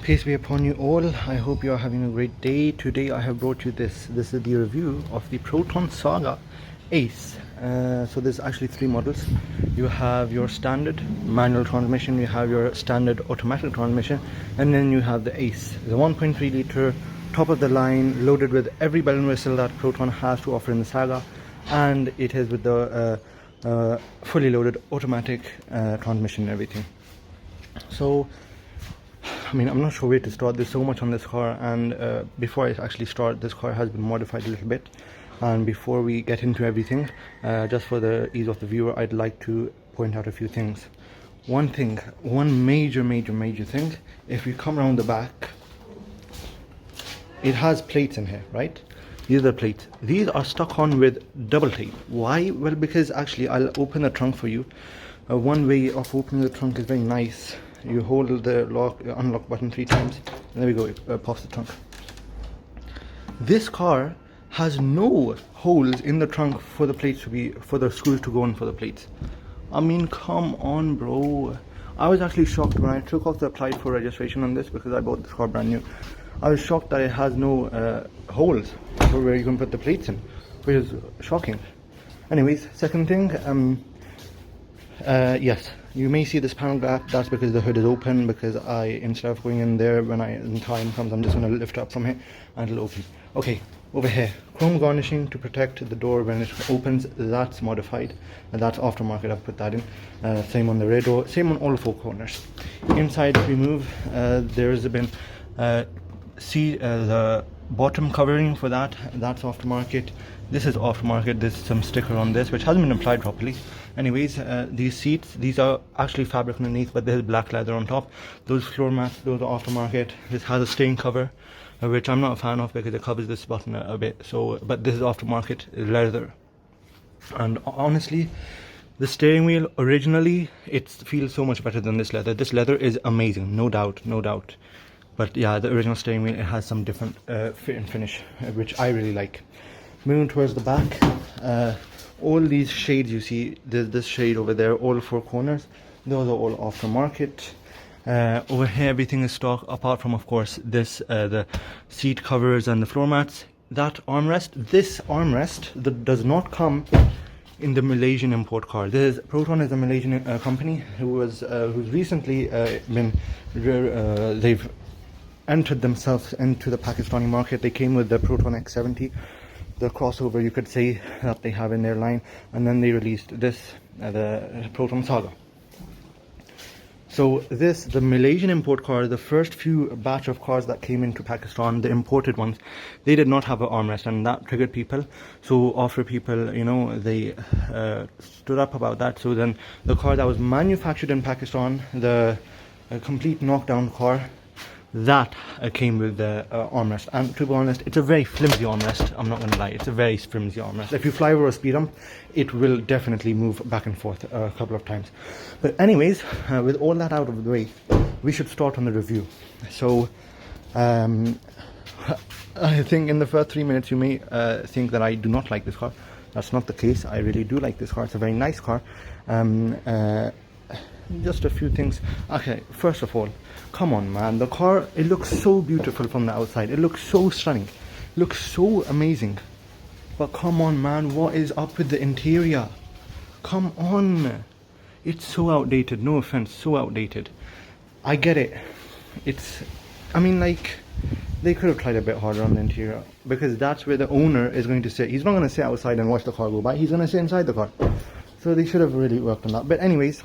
Peace be upon you all. I hope you are having a great day. Today I have brought you this. This is the review of the Proton Saga Ace. So there's actually three models. You have your standard manual transmission, you have your standard automatic transmission, and then you have the Ace, the 1.3 liter, top of the line, loaded with every bell and whistle that Proton has to offer in the Saga, and it is with the fully loaded automatic transmission and everything. So I mean, I'm not sure where to start. There's so much on this car, and before I actually start, this car has been modified a little bit. And before we get into everything, just for the ease of the viewer, I'd like to point out a few things. One major thing, if you come around the back, it has plates in here, right? These are the plates. These are stuck on with double tape. Why? Well, because actually, I'll open the trunk for you. One way of opening the trunk is very nice. You hold the unlock button 3 times, and there we go, it pops the trunk. This car has no holes in the trunk for the plates to be, for the screws to go in for the plates. I mean, come on, bro. I was actually shocked when I took off the applied for registration on this, because I bought this car brand new. I was shocked that it has no holes for where you can put the plates in, which is shocking. Anyways, second thing, yes, you may see this panel gap. That's because the hood is open, because instead of going in there when the time comes, I'm just going to lift it up from here and it'll open. Okay, over here, chrome garnishing to protect the door when it opens. That's modified, and that's aftermarket. I've put that in. Same on the rear door, same on all 4 corners. Inside, if we move, there's been the bottom covering for that. That's aftermarket. This is aftermarket. There's some sticker on this which hasn't been applied properly. Anyways, these seats, these are actually fabric underneath, but there's black leather on top. Those floor mats, those are aftermarket. This has a stain cover, which I'm not a fan of because it covers this button a bit. So, but this is aftermarket leather. And honestly, the steering wheel originally, it feels so much better than this leather. This leather is amazing, no doubt. But yeah, the original steering wheel, it has some different fit and finish, which I really like. Moving towards the back, all these shades you see, there's this shade over there, all 4 corners, those are all aftermarket. Over here, everything is stock, apart from, of course, this, the seat covers and the floor mats. That armrest, this armrest that does not come in the Malaysian import car. Proton is a Malaysian company who's recently they've entered themselves into the Pakistani market. They came with the Proton X70, the crossover, you could say, that they have in their line, and then they released this, the Proton Saga. So the Malaysian import car, the first few batch of cars that came into Pakistan, the imported ones, they did not have an armrest, and that triggered people. So after people, they stood up about that. So then the car that was manufactured in Pakistan, the complete knockdown car, that came with the armrest. And to be honest, it's a very flimsy armrest. I'm not going to lie, it's a very flimsy armrest. If you fly over a speed bump, it will definitely move back and forth a couple of times. But anyways, with all that out of the way, we should start on the review. So I think in the first 3 minutes you may think that I do not like this car. That's not the case. I really do like this car. It's a very nice car. Just a few things. Okay, first of all, come on, man, the car, it looks so beautiful from the outside. It looks so stunning, looks so amazing. But come on, man, what is up with the interior? Come on, it's so outdated. No offense, so outdated. I get it. I mean, like, they could have tried a bit harder on the interior, because that's where the owner is going to sit. He's not going to sit outside and watch the car go by. He's going to sit inside the car. So they should have really worked on that. But anyways,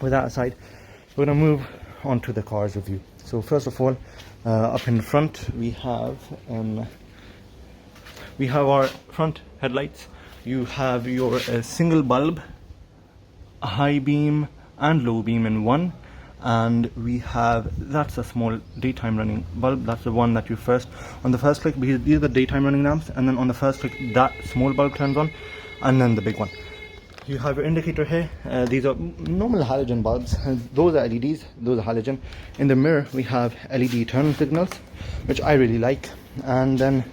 with that aside, we're going to move on to the car's review. So first of all, up in front, we have our front headlights. You have your single bulb, high beam and low beam in one, and that's a small daytime running bulb. That's the one that you on the first click, because these are the daytime running lamps, and then on the first click that small bulb turns on, and then the big one. You have your indicator here. These are normal halogen bulbs. Those are LEDs, those are halogen. In the mirror, we have LED turn signals, which I really like. And then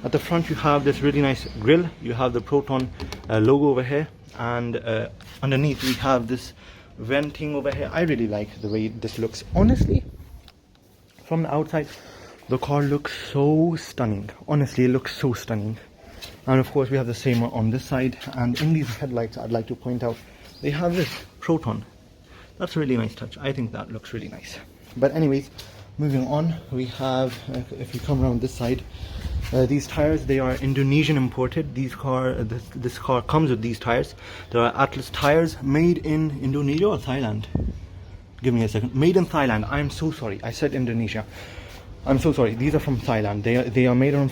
at the front, you have this really nice grille. You have the Proton logo over here. And underneath, we have this venting over here. I really like the way this looks. Honestly, from the outside, the car looks so stunning. Honestly, it looks so stunning. And of course we have the same on this side. And in these headlights, I'd like to point out, they have this Proton. That's a really nice touch. I think that looks really nice. But anyways, moving on, we have, if you come around this side, these tires, they are Indonesian imported. This car comes with these tires. There are Atlas tires made in Indonesia or Thailand. Give me a second. Made in Thailand. I'm so sorry. I said Indonesia. I'm so sorry. These are from Thailand. They are made in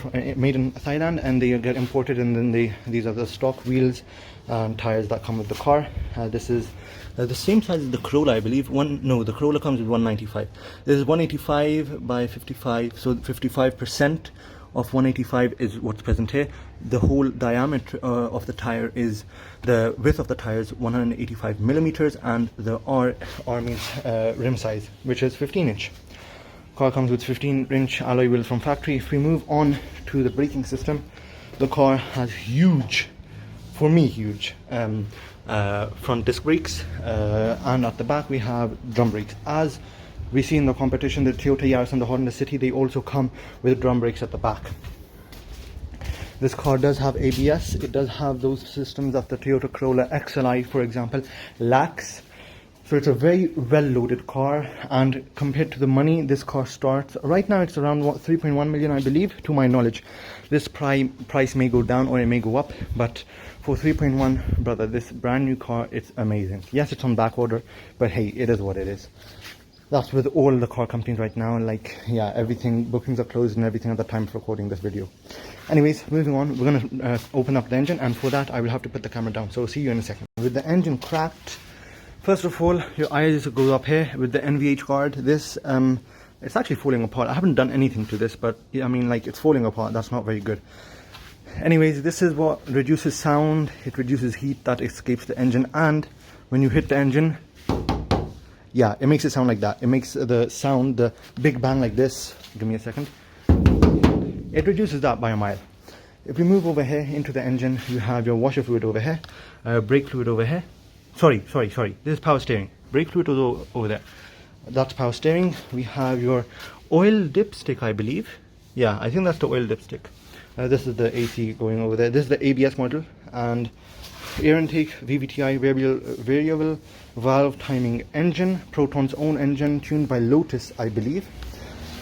Thailand, and they get imported, and then these are the stock wheels and tires that come with the car. This is the same size as the Corolla, I believe. The Corolla comes with 195. This is 185 by 55, so 55% of 185 is what's present here. The whole diameter of the tire is, the width of the tire is 185 millimeters, and the R means rim size, which is 15-inch. Car comes with 15-inch alloy wheels from factory. If we move on to the braking system, the car has huge, for me huge, front disc brakes, and at the back we have drum brakes. As we see in the competition, the Toyota Yaris and the Honda City, they also come with drum brakes at the back. This car does have ABS. It does have those systems that the Toyota Corolla XLI, for example, lacks. So it's a very well-loaded car, and compared to the money, this car starts, right now it's around 3.1 million, I believe, to my knowledge. This price may go down or it may go up, but for 3.1, brother, this brand new car, it's amazing. Yes, it's on back order, but hey, it is what it is. That's with all the car companies right now. Like, yeah, everything, bookings are closed and everything at the time of recording this video. Anyways, moving on, we're going to open up the engine, and for that I will have to put the camera down, so see you in a second. With the engine cracked, first of all, your eyes go up here with the NVH guard. This, it's actually falling apart. I haven't done anything to this, but I mean, like, it's falling apart. That's not very good. Anyways, this is what reduces sound. It reduces heat that escapes the engine, and when you hit the engine, yeah, it makes it sound like that. It makes the sound, the big bang like this. Give me a second. It reduces that by a mile. If we move over here into the engine, you have your washer fluid over here, brake fluid over here. Sorry. This is power steering. Brake fluid is over there. That's power steering. We have your oil dipstick, I believe. Yeah, I think that's the oil dipstick. This is the AC going over there. This is the ABS model, and air intake, VVTi, variable valve timing engine, Proton's own engine, tuned by Lotus, I believe.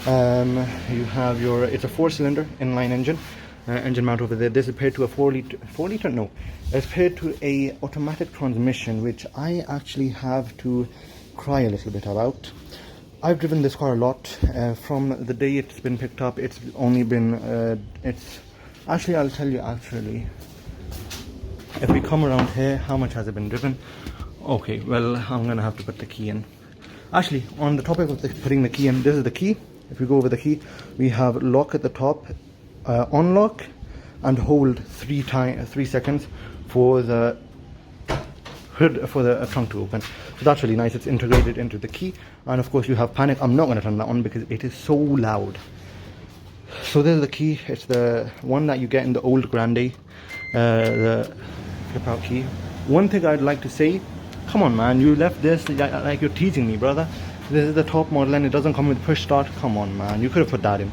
You have your, it's a 4-cylinder inline engine. Engine mount over there. This is paired to a 4 liter, no, it's paired to a automatic transmission, which I actually have to cry a little bit about. I've driven this car a lot. From the day it's been picked up, it's only been actually, I'll tell you, if we come around here, how much has it been driven? Okay, well, I'm gonna have to put the key in. Actually, on the topic of putting the key in, this is the key. If we go over the key, we have lock at the top, unlock and hold 3 seconds for the hood, for the trunk to open. So that's really nice. It's integrated into the key. And of course you have panic. I'm not going to turn that on because it is so loud. So there's the key. It's the one that you get in the old Grande, the flip out key. One thing I'd like to say, come on man, you left this like you're teasing me, brother. This is the top model and it doesn't come with push start. Come on man, you could have put that in.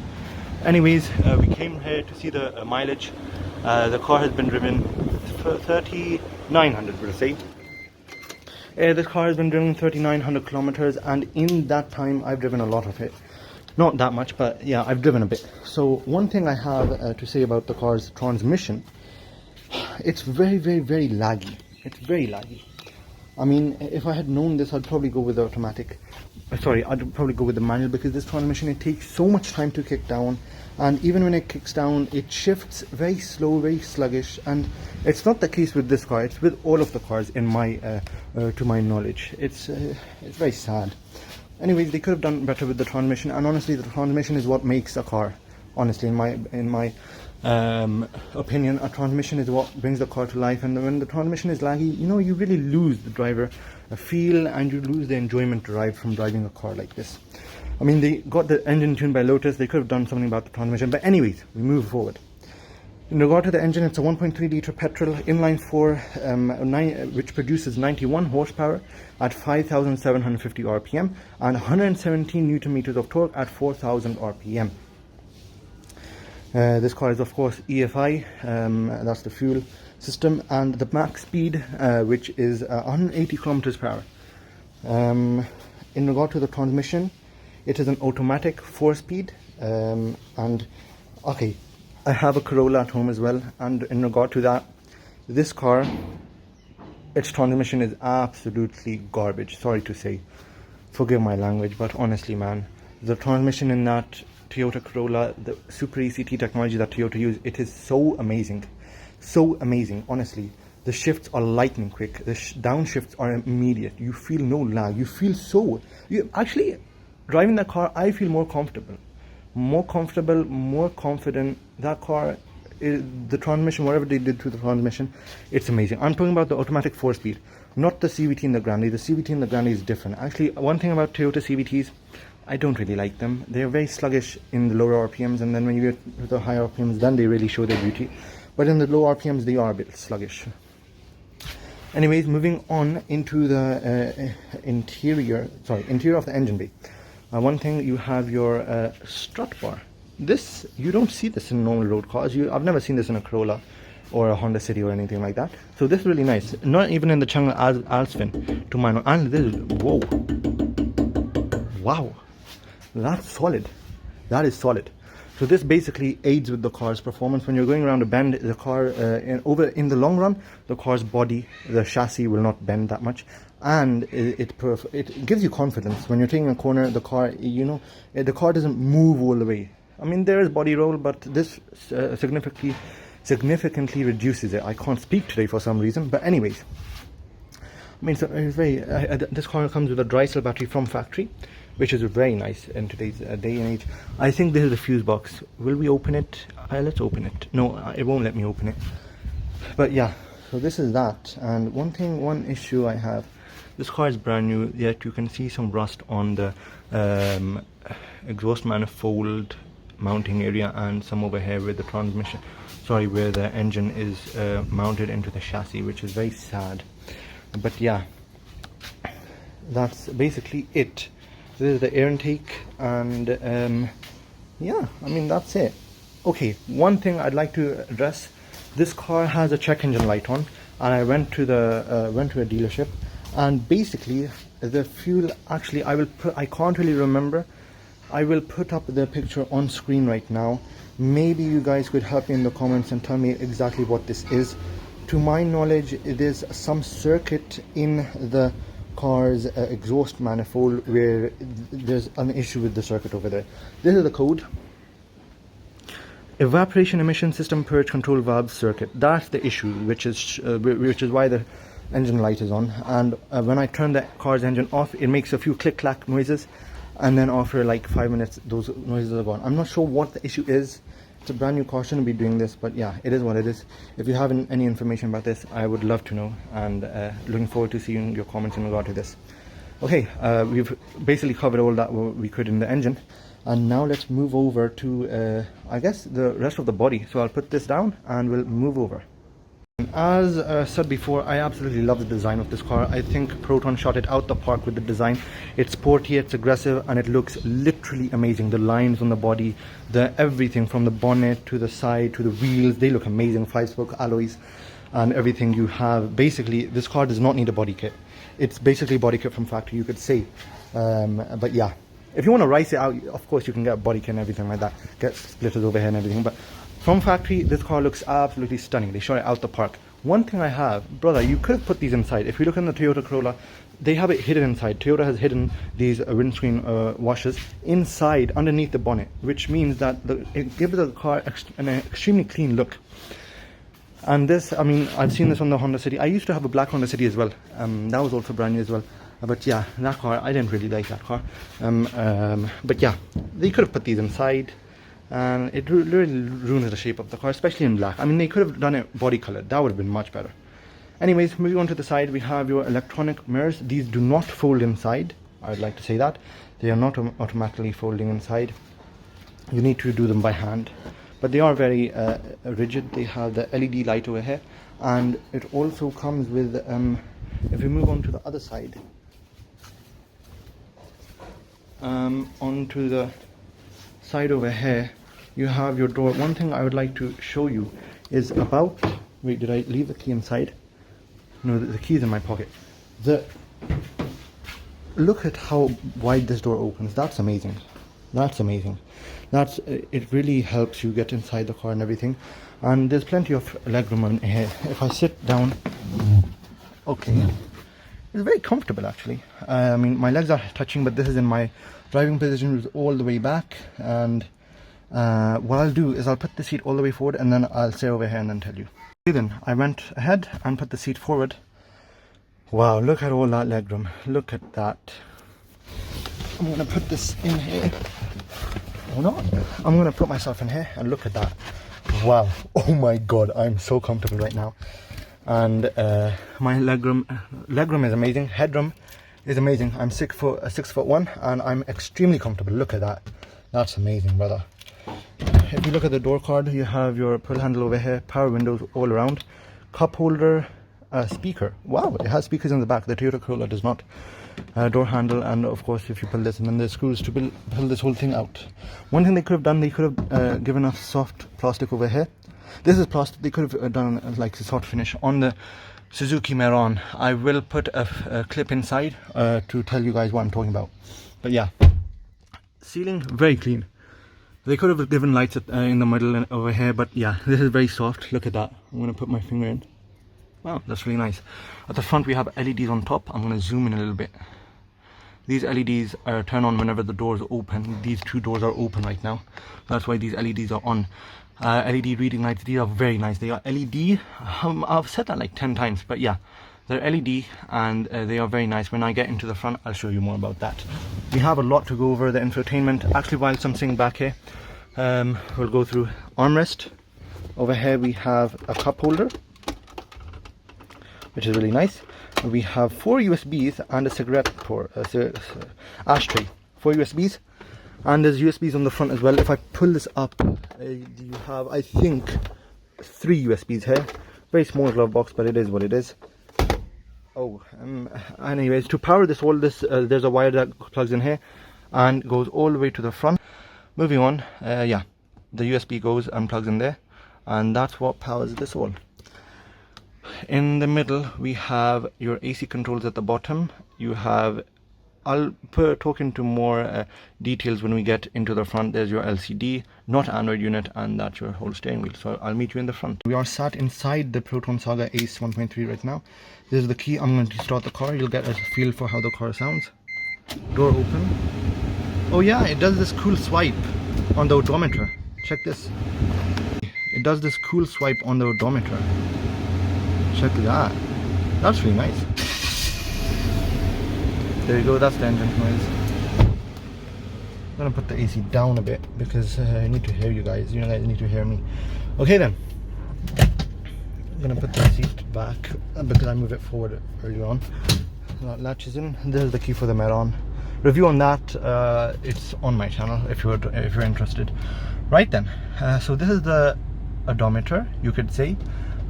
Anyways, we came here to see the mileage. The car has been driven 3,900, we'll say. This car has been driven 3,900 kilometers, and in that time I've driven a lot of it. Not that much, but yeah, I've driven a bit. So one thing I have to say about the car's transmission, it's very laggy. It's very laggy. I mean, if I had known this, I'd probably go with the automatic. I'd probably go with the manual, because this transmission, it takes so much time to kick down, and even when it kicks down, it shifts very slow, very sluggish. And it's not the case with this car. It's with all of the cars in my to my knowledge. It's very sad. Anyways, they could have done better with the transmission, and honestly, the transmission is what makes a car. Honestly, in my opinion, a transmission is what brings the car to life. And when the transmission is laggy, you know, you really lose the driver feel, and you lose the enjoyment derived from driving a car like this. I mean, they got the engine tuned by Lotus. They could have done something about the transmission. But anyways, we move forward. In regard to the engine, it's a 1.3 litre petrol inline 4 which produces 91 horsepower at 5,750 RPM and 117 Newton meters of torque at 4,000 RPM. This car is of course EFI, that's the fuel system, and the max speed which is 180 kilometers per hour. In regard to the transmission, it is an automatic 4-speed, and okay, I have a Corolla at home as well, and in regard to that, this car, its transmission is absolutely garbage. Sorry to say, forgive my language, but honestly man, the transmission in that Toyota Corolla, the Super ECT technology that Toyota use, it is so amazing, honestly. The shifts are lightning quick, the downshifts are immediate, you feel no lag, you actually driving that car, I feel more comfortable, more confident. That car, the transmission, whatever they did to the transmission, it's amazing. I'm talking about the automatic 4-speed, not the CVT in the Grande. The CVT in the Grande is different. Actually, one thing about Toyota CVTs, I don't really like them. They're very sluggish in the lower RPMs, and then when you get to the higher RPMs, then they really show their beauty. But in the low RPMs, they are a bit sluggish. Anyways, moving on into the interior of the engine bay. One thing, you have your strut bar. This, you don't see this in normal road cars. I've never seen this in a Corolla or a Honda City or anything like that. So this is really nice. Not even in the Chang'e Alsfin, to my knowledge. And this is, whoa, wow, that's solid. That is solid. So this basically aids with the car's performance. When you're going around a bend, the car, in the long run, the car's body, the chassis will not bend that much. And it gives you confidence. When you're taking a corner, the car, the car doesn't move all the way. I mean, there is body roll, but this significantly reduces it. I can't speak today for some reason, but anyways. I mean, so it's very, this car comes with a dry cell battery from factory, which is very nice in today's day and age. I think this is the fuse box. Will we open it? Let's open it. No, it won't let me open it. But yeah, so this is that. And one issue I have, this car is brand new, yet you can see some rust on the exhaust manifold mounting area and some over here where the transmission, where the engine is mounted into the chassis, which is very sad. But yeah, that's basically it. This is the air intake, and yeah, I mean, that's it. Okay, one thing I'd like to address, this car has a check engine light on, and I went to a dealership, and basically the fuel, actually I can't really remember. I will put up the picture on screen right now. Maybe you guys could help me in the comments and tell me exactly what this is. To my knowledge, it is some circuit in the car's exhaust manifold where there's an issue with the circuit over there. This is the code. Evaporation emission system purge control valve circuit. That's the issue, which is why the engine light is on. And when I turn the car's engine off, it makes a few click-clack noises, and then after like 5 minutes, those noises are gone. I'm not sure what the issue is. It's a brand new car, shouldn't be doing this, but yeah, it is what it is. If you have any information about this, I would love to know, and looking forward to seeing your comments in regard to this. Okay, we've basically covered all that we could in the engine, and now let's move over to I guess the rest of the body. So I'll put this down and we'll move over. As said before, I absolutely love the design of this car. I think Proton shot it out the park with the design. It's sporty, it's aggressive, and it looks literally amazing. The lines on the body, everything from the bonnet to the side to the wheels, they look amazing. 5-spoke alloys and everything you have. Basically, this car does not need a body kit. It's basically body kit from factory, you could say. But yeah, if you want to rice it out, of course you can get a body kit and everything like that. Get splitters over here and everything. But from factory, this car looks absolutely stunning. They shot it out the park. One thing I have, brother, you could have put these inside. If you look in the Toyota Corolla, they have it hidden inside. Toyota has hidden these windscreen washers inside, underneath the bonnet, which means that it gives the car an extremely clean look. And this, I mean, I've seen this on the Honda City. I used to have a black Honda City as well. That was also brand new as well. But yeah, that car, I didn't really like that car. But yeah, they could have put these inside. And it really ruins the shape of the car, especially in black. I mean, they could have done it body colored. That would have been much better. Anyways, moving on to the side, we have your electronic mirrors. These do not fold inside. I'd like to say that. They are not automatically folding inside. You need to do them by hand. but they are very rigid. They have the LED light over here, and it also comes with if we move on to the other side, onto the side over here, you have your door. One thing I would like to show you is about, wait, did I leave the key inside? No, the key is in my pocket. Look at how wide this door opens. That's amazing. That's amazing. It really helps you get inside the car and everything. And there's plenty of legroom in here. If I sit down, okay, it's very comfortable actually. I mean, my legs are touching, but this is in my driving position, is all the way back. And what I'll do is I'll put the seat all the way forward, and then I'll stay over here and then tell you. Okay, then I went ahead and put the seat forward. Wow, look at all that legroom. Look at that. I'm gonna put this in here. Oh no, I'm gonna put myself in here, and look at that. Wow, oh my god, I'm so comfortable right now. And my legroom is amazing. Headroom is amazing. I'm 6'1", and I'm extremely comfortable. Look at that. That's amazing, brother. If you look at the door card, you have your pull handle over here, power windows all around, cup holder, speaker. Wow, it has speakers in the back. The Toyota Corolla does not. Door handle, and of course if you pull this, and then there's screws to pull this whole thing out. One thing they could have done, they could have given us soft plastic over here. This is plastic. They could have done like a soft finish on the Suzuki Meron. I will put a clip inside to tell you guys what I'm talking about. But yeah, ceiling very clean. They could have given lights in the middle and over here, but yeah, this is very soft. Look at that. I'm gonna put my finger in. Wow, that's really nice. At the front we have LEDs on top. I'm going to zoom in a little bit. These LEDs turn on whenever the doors open. These two doors are open right now. That's why these LEDs are on. LED reading lights, these are very nice. They are LED. I've said that like 10 times, but yeah, they're LED, and they are very nice. When I get into the front, I'll show you more about that. We have a lot to go over. The infotainment. Actually, while I'm sitting back here, we'll go through armrest. Over here we have a cup holder, which is really nice. We have 4 USBs and a cigarette ashtray. 4 USBs, and there's USBs on the front as well. If I pull this up, you have, I think, 3 USBs here. Very small glove box, but it is what it is. Oh, anyways, to power this, there's a wire that plugs in here and goes all the way to the front. Moving on, yeah, the USB goes and plugs in there, and that's what powers this all. In the middle we have your AC controls at the bottom. You have, I'll talk into more details when we get into the front. There's your LCD, not Android unit, and that's your whole steering wheel. So I'll meet you in the front. We are sat inside the Proton Saga Ace 1.3 right now. This is the key. I'm going to start the car. You'll get a feel for how the car sounds. Door open. Oh yeah, it does this cool swipe on the odometer. Check this. It does this cool swipe on the odometer. Check that. That's really nice. There you go, that's the engine noise. I'm gonna put the AC down a bit because I need to hear you guys. You guys need to hear me. Okay then. I'm gonna put the seat back because I moved it forward earlier on. That latches in. This is the key for the Meron. Review on that, it's on my channel if you're interested. Right then, so this is the odometer, you could say.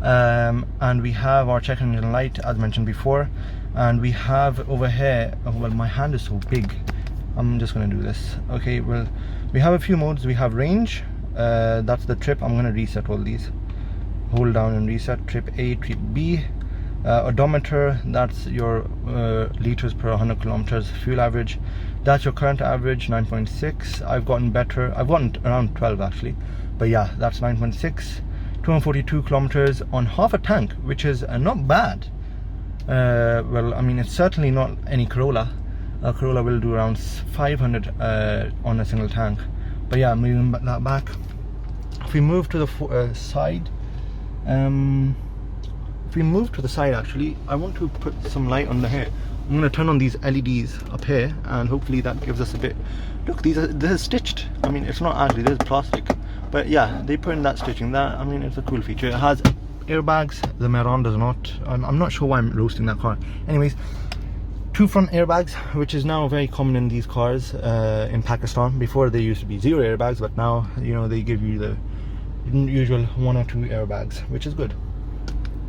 And we have our check engine light as mentioned before, and we have over here, well, my hand is so big, I'm just going to do this. Okay, well, we have a few modes. We have range, that's the trip. I'm going to reset all these. Hold down and reset. Trip A, trip B. Odometer, that's your liters per 100 kilometers. Fuel average, that's your current average, 9.6. I've gotten better. I've gotten around 12 actually, but yeah, that's 9.6. 242 kilometers on half a tank, which is not bad. Well, I mean, it's certainly not any Corolla. A Corolla will do around 500 on a single tank. But yeah, moving that back. If we move to the side, actually, I want to put some light on the hair. I'm going to turn on these LEDs up here, and hopefully that gives us a bit. Look, this is stitched. I mean, it's not actually, this is plastic. But yeah, they put in that stitching. That, I mean, it's a cool feature. It has airbags. The Meron does not. I'm not sure why I'm roasting that car. Anyways, 2 front airbags, which is now very common in these cars in Pakistan. Before, they used to be 0 airbags, but now, you know, they give you the usual 1 or 2 airbags, which is good.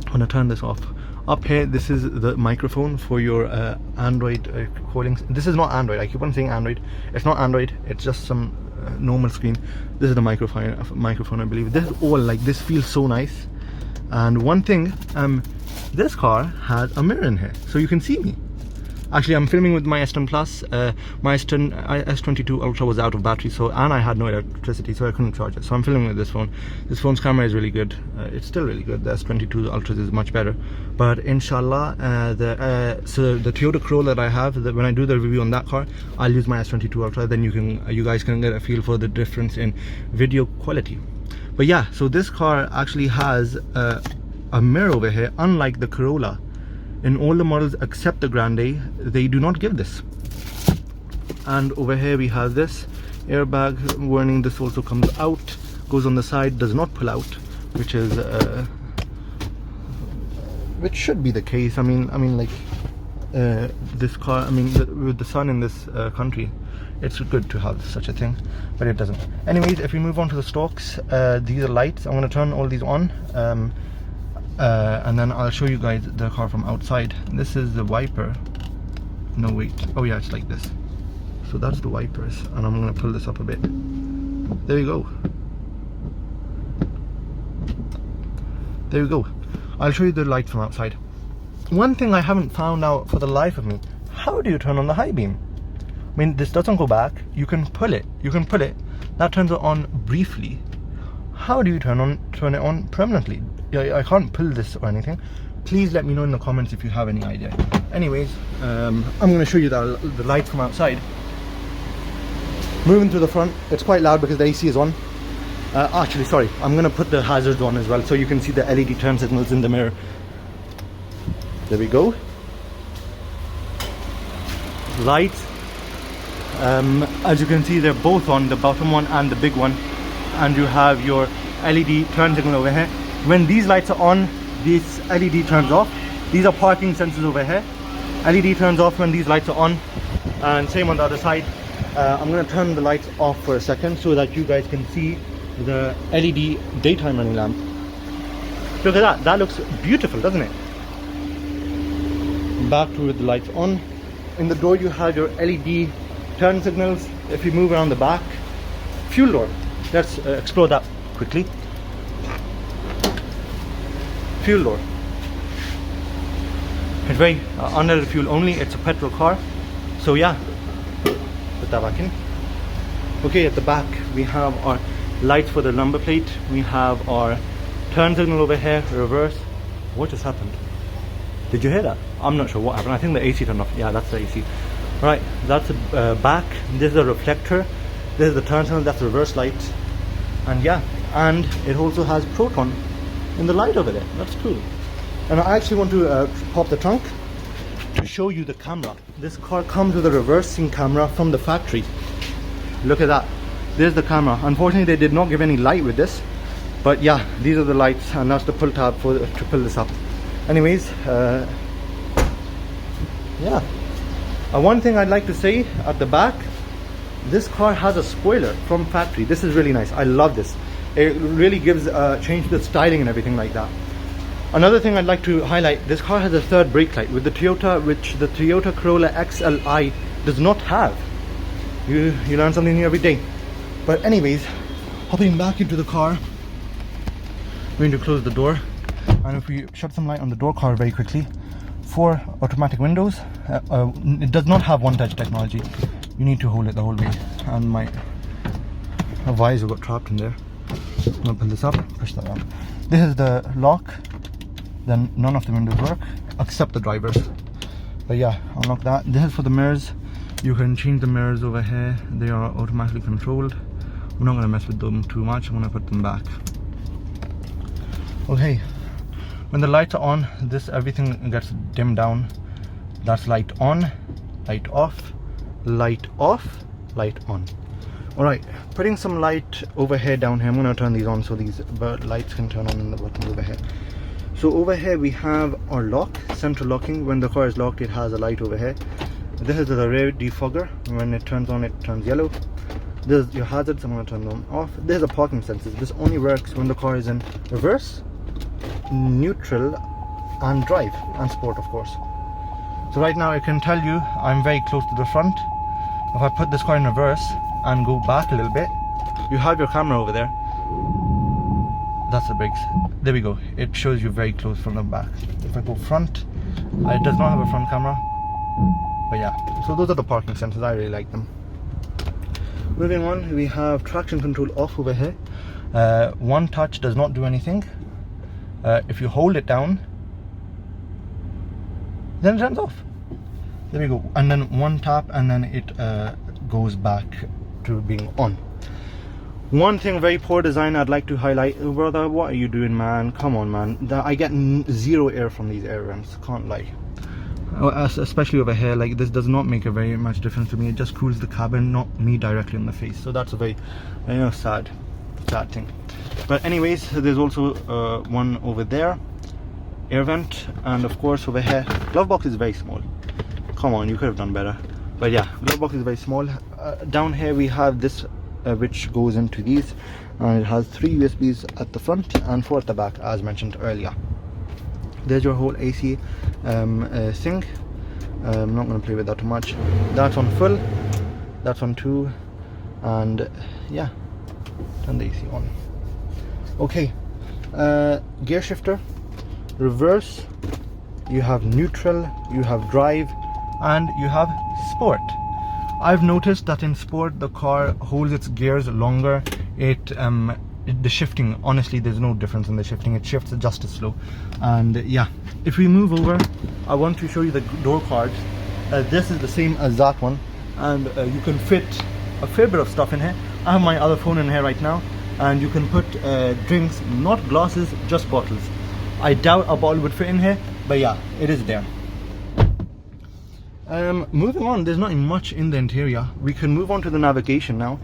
I'm gonna turn this off. Up here, this is the microphone for your Android calling. This is not Android. I keep on saying Android. It's not Android. It's just some normal screen. This is the microphone, I believe. This is all like, this feels so nice. And one thing, this car has a mirror in here, so you can see me. Actually, I'm filming with my S10 Plus. My S22 Ultra was out of battery, and I had no electricity, so I couldn't charge it. So I'm filming with this phone. This phone's camera is really good. It's still really good. The S22 Ultra is much better. But inshallah, so the Toyota Corolla that I have, when I do the review on that car, I'll use my S22 Ultra. Then you guys can get a feel for the difference in video quality. But yeah, so this car actually has a mirror over here, unlike the Corolla. In all the models except the Grande, they do not give this. And over here we have this airbag warning. This also comes out, goes on the side, does not pull out, which is which should be the case. I mean like this car, with the sun in this country, it's good to have such a thing, but it doesn't. Anyways, if we move on to the stalks, these are lights. I'm going to turn all these on, and then I'll show you guys the car from outside. This is the wiper. No, wait. Oh yeah, it's like this. So that's the wipers, and I'm going to pull this up a bit. There you go. There you go. I'll show you the light from outside. One thing I haven't found out for the life of me, how do you turn on the high beam? I mean, this doesn't go back. You can pull it. That turns it on briefly. How do you turn it on permanently? I can't pull this or anything. Please let me know in the comments if you have any idea. Anyways, I'm going to show you the lights from outside. Moving to the front, it's quite loud because the AC is on. Actually, sorry, I'm going to put the hazards on as well so you can see the LED turn signals in the mirror. There we go. Lights. As you can see, they're both on, the bottom one and the big one. And you have your LED turn signal over here. When these lights are on, this LED turns off. These are parking sensors over here. LED turns off when these lights are on. And same on the other side. I'm going to turn the lights off for a second so that you guys can see the LED daytime running lamp. Look at that. That looks beautiful, doesn't it? Back to with the lights on. In the door you have your LED turn signals. If you move around the back, fuel door. Let's explore that quickly. Fuel door. It's very unleaded fuel only. It's a petrol car. So yeah, put that back in. Okay, at the back we have our lights for the number plate. We have our turn signal over here, reverse. What just happened? Did you hear that? I'm not sure what happened. I think the AC turned off. Yeah, that's the AC. Right, that's the back. This is a reflector. This is the turn signal. That's the reverse light. And yeah, and it also has Proton in the light over there. That's cool. And I actually want to pop the trunk to show you the camera. This car comes with a reversing camera from the factory. Look at that. There's the camera. Unfortunately, they did not give any light with this. But yeah, these are the lights, and that's the pull tab to pull this up. Anyways, yeah. One thing I'd like to say at the back, this car has a spoiler from factory. This is really nice. I love this. It really gives change to the styling and everything like that. Another thing I'd like to highlight, this car has a third brake light with the Toyota, which the Toyota Corolla XLI does not have. You learn something new every day. But anyways, hopping back into the car, we're going to close the door. And if we shed some light on the door car very quickly, 4 automatic windows. It does not have one touch technology. You need to hold it the whole way. And my visor got trapped in there. I'm going to pull this up, push that up. This is the lock. Then none of the windows work except the driver's. But yeah, unlock that. This is for the mirrors. You can change the mirrors over here. They are automatically controlled. I'm not going to mess with them too much. I'm going to put them back. Okay, when the lights are on, everything gets dimmed down. That's light on, light off, light off, light on. Alright, putting some light over here, down here. I'm going to turn these on so these lights can turn on in the bottom over here. So over here we have our lock, central locking. When the car is locked, it has a light over here. This is the rear defogger. When it turns on, it turns yellow. There's your hazards, I'm going to turn them off. There's a parking sensors. This only works when the car is in reverse, neutral and drive, and sport of course. So right now I can tell you I'm very close to the front. If I put this car in reverse and go back a little bit, you have your camera over there. That's the brakes. There we go. It shows you very close from the back. If I go front, it does not have a front camera. But yeah, so those are the parking sensors. I really like them. Moving on, we have traction control off over here. One touch does not do anything. If you hold it down, then it turns off. There we go. And then one tap and then it goes back to being on. One thing, very poor design I'd like to highlight. Brother, what are you doing, man? Come on, man. I get zero air from these air vents, can't lie. Especially over here, like this does not make a very much difference to me. It just cools the cabin, not me directly in the face. So that's a very, sad thing. But anyways, there's also one over there, air vent, and of course over here, glove box is very small. Come on, you could have done better. But yeah, glove box is very small. Down here we have this which goes into these, and it has 3 USBs at the front and 4 at the back, as mentioned earlier. There's your whole AC thing. I'm not going to play with that too much. That's on full, that's on 2, and yeah, turn the AC on. Okay, gear shifter, reverse, you have neutral, you have drive, and you have sport. I've noticed that in sport the car holds its gears longer. The shifting, honestly, there's no difference in the shifting. It shifts just as slow. And yeah, if we move over, I want to show you the door cards. This is the same as that one, and you can fit a fair bit of stuff in here. I have my other phone in here right now, and you can put drinks, not glasses, just bottles. I doubt a bottle would fit in here, but yeah, it is there. Moving on, there's not much in the interior. We can move on to the navigation now.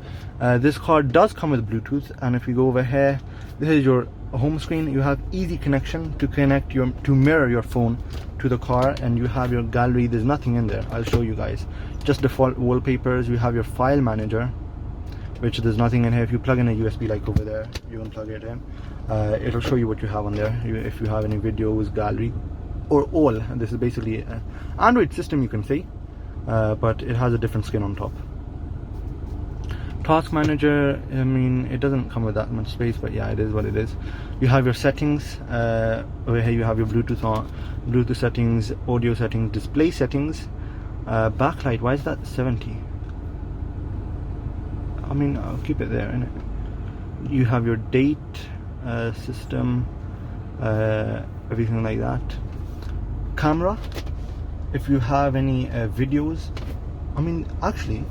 This car does come with Bluetooth, and if we go over here, this is your home screen. You have easy connection to connect to mirror your phone to the car, and you have your gallery. There's nothing in there. I'll show you guys. Just default wallpapers. You have your file manager, which there's nothing in here. If you plug in a USB like over there, you can plug it in. It'll show you what you have on there. If you have any videos, gallery, or all. This is basically an Android system, you can say, but it has a different skin on top. Task manager, I mean, it doesn't come with that much space, but yeah, it is what it is. You have your settings. Over here you have your Bluetooth settings, audio settings, display settings, backlight. Why is that 70? I mean, I'll keep it there, innit? You have your date, system, everything like that. Camera, if you have any videos. I mean, actually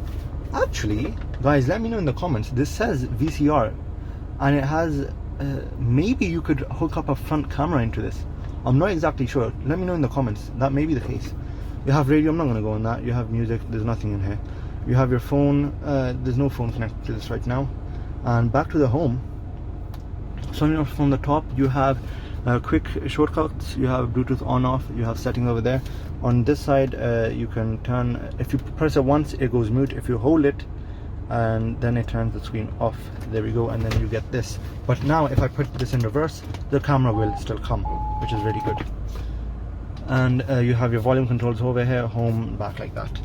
guys, let me know in the comments. This says VCR, and it has maybe you could hook up a front camera into this. I'm not exactly sure. Let me know in the comments. That may be the case. You have radio. I'm not going to go on that. You have music. There's nothing in here. You have your phone. There's no phone connected to this right now. And back to the home. So from the top you have quick shortcuts. You have Bluetooth on off. You have settings over there. On this side you can turn, if you press it once it goes mute. If you hold it, and then it turns the screen off. There we go. And then you get this. But now if I put this in reverse, the camera will still come, which is really good. And you have your volume controls over here, home, back, like that.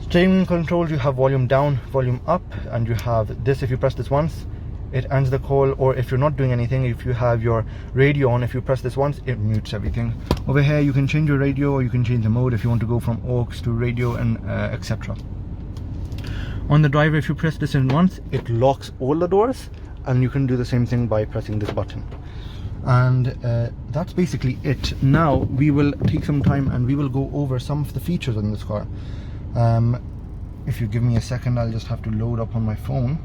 Steering controls, you have volume down, volume up, and you have this. If you press this once, it ends the call, or if you're not doing anything, if you have your radio on, if you press this once, it mutes everything. Over here you can change your radio, or you can change the mode if you want to go from aux to radio, and etc. On the driver, if you press this in once, it locks all the doors, and you can do the same thing by pressing this button. And that's basically it. Now we will take some time and we will go over some of the features in this car. If you give me a second, I'll just have to load up on my phone.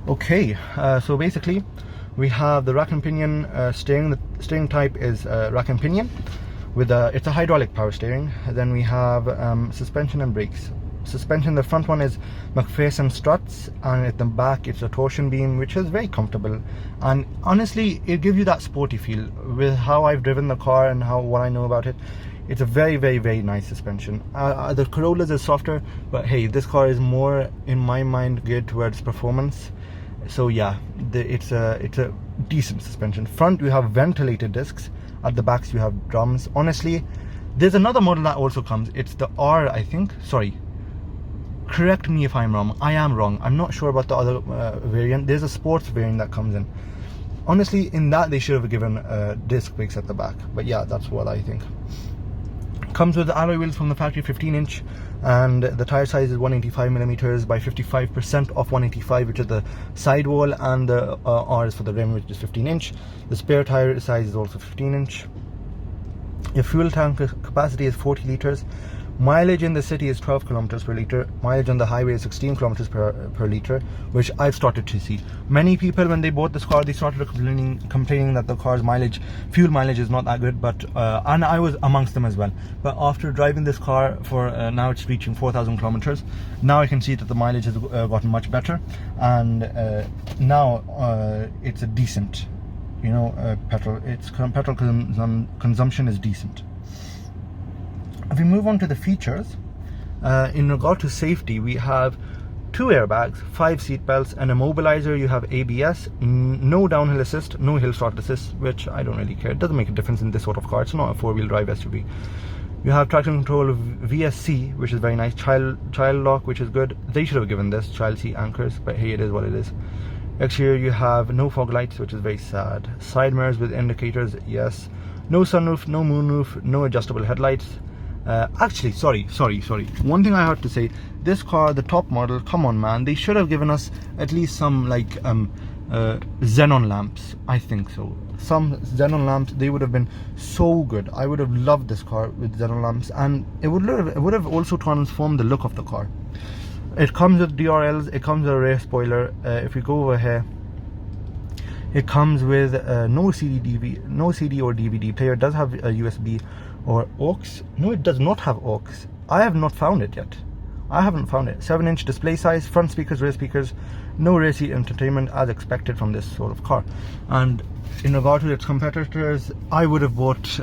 Okay, so basically we have the rack and pinion steering. The steering type is rack and pinion with it's a hydraulic power steering. Then we have suspension and brakes. suspension. The front one is McPherson struts, and at the back it's a torsion beam, which is very comfortable, and honestly it gives you that sporty feel. With how I've driven the car and what I know about it, it's a very, very, very nice suspension. The Corollas is softer, but hey, this car is more, in my mind, geared towards performance. So yeah, it's a decent suspension. Front you have ventilated discs, at the backs you have drums. Honestly, there's another model that also comes. It's the R, I think. Sorry, correct me if I'm wrong. I am wrong. I'm not sure about the other variant. There's a sports variant that comes in. Honestly, in that they should have given disc brakes at the back. But yeah, that's what I think. Comes with the alloy wheels from the factory, 15-inch, and the tire size is 185mm by 55% of 185, which is the sidewall, and the R is for the rim, which is 15-inch. The spare tire size is also 15-inch. Your fuel tank capacity is 40 litres. Mileage in the city is 12 kilometers per litre. Mileage on the highway is 16 kilometers per litre, which I've started to see. Many people, when they bought this car, they started complaining that the car's fuel mileage is not that good, but and I was amongst them as well. But after driving this car for now, it's reaching 4,000 kilometers. Now I can see that the mileage has gotten much better, and now it's a decent, petrol. Its petrol consumption is decent. If we move on to the features, in regard to safety, we have 2 airbags, 5 seat belts, and a mobilizer. You have ABS, no downhill assist, no hill start assist, which I don't really care. It doesn't make a difference in this sort of car. It's not a 4-wheel drive SUV. You have traction control of VSC, which is very nice. Child lock, which is good. They should have given this child seat anchors, but hey, it is what it is. Exterior, you have no fog lights, which is very sad. Side mirrors with indicators, yes. No sunroof, no moonroof, no adjustable headlights. Actually, sorry. One thing I have to say, this car, the top model, come on man, they should have given us at least some xenon lamps. I think so. Some xenon lamps, they would have been so good. I would have loved this car with xenon lamps, and it would have also transformed the look of the car. It comes with DRLs, it comes with a rear spoiler. If we go over here, it comes with no CD or DVD player. It does have a USB or aux. No, it does not have aux. I have not found it yet. I haven't found it. 7-inch display size, front speakers, rear speakers, no rear seat entertainment as expected from this sort of car. And in regard to its competitors, I would have bought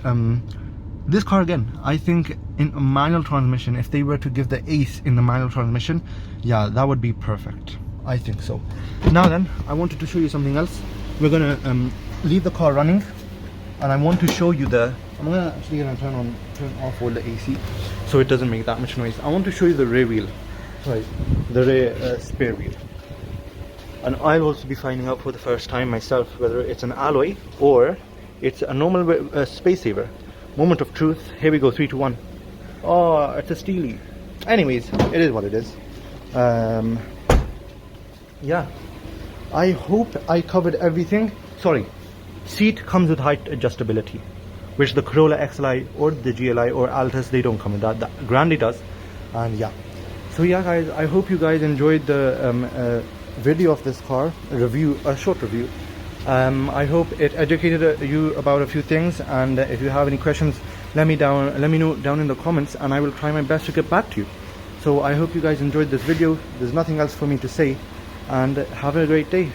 this car again. I think in a manual transmission, if they were to give the ace in the manual transmission, yeah, that would be perfect. I think so. Now then, I wanted to show you something else. We're gonna leave the car running, and I want to show you I'm actually gonna turn off all the AC so it doesn't make that much noise. I want to show you the rear wheel, the rear spare wheel, and I'll also be finding out for the first time myself whether it's an alloy or it's a normal space saver. Moment of truth. Here we go. 3, 2, 1. Oh, it's a steely. Anyways, it is what it is. Yeah, I hope I covered everything. Sorry, seat comes with height adjustability, which the Corolla XLI or the GLI or Altis, they don't come with that. The Grande does. And yeah, so yeah guys, I hope you guys enjoyed the video of this car, a short review. I hope it educated you about a few things, and if you have any questions, let me know down in the comments, and I will try my best to get back to you. So I hope you guys enjoyed this video. There's nothing else for me to say, and have a great day.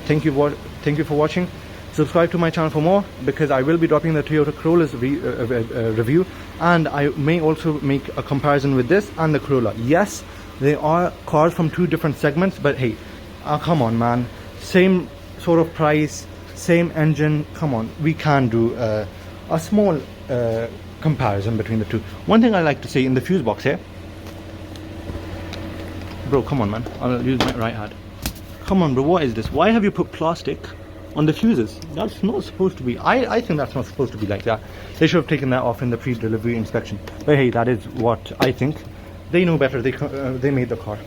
Thank you for watching. Subscribe to my channel for more, because I will be dropping the Toyota Corolla's review, and I may also make a comparison with this and the Corolla. Yes, they are cars from 2 different segments, but hey, come on man, same sort of price, same engine. Come on, we can do a small comparison between the two. One thing I like to say in the fuse box here, bro, come on man, I'll use my right hand. Come on bro, what is this? Why have you put plastic on the fuses? That's not supposed to be. I think that's not supposed to be like that. They should have taken that off in the pre-delivery inspection. But hey, that is what I think. They know better. They made the car.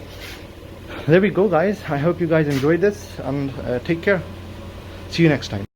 There we go guys. I hope you guys enjoyed this, and take care. See you next time.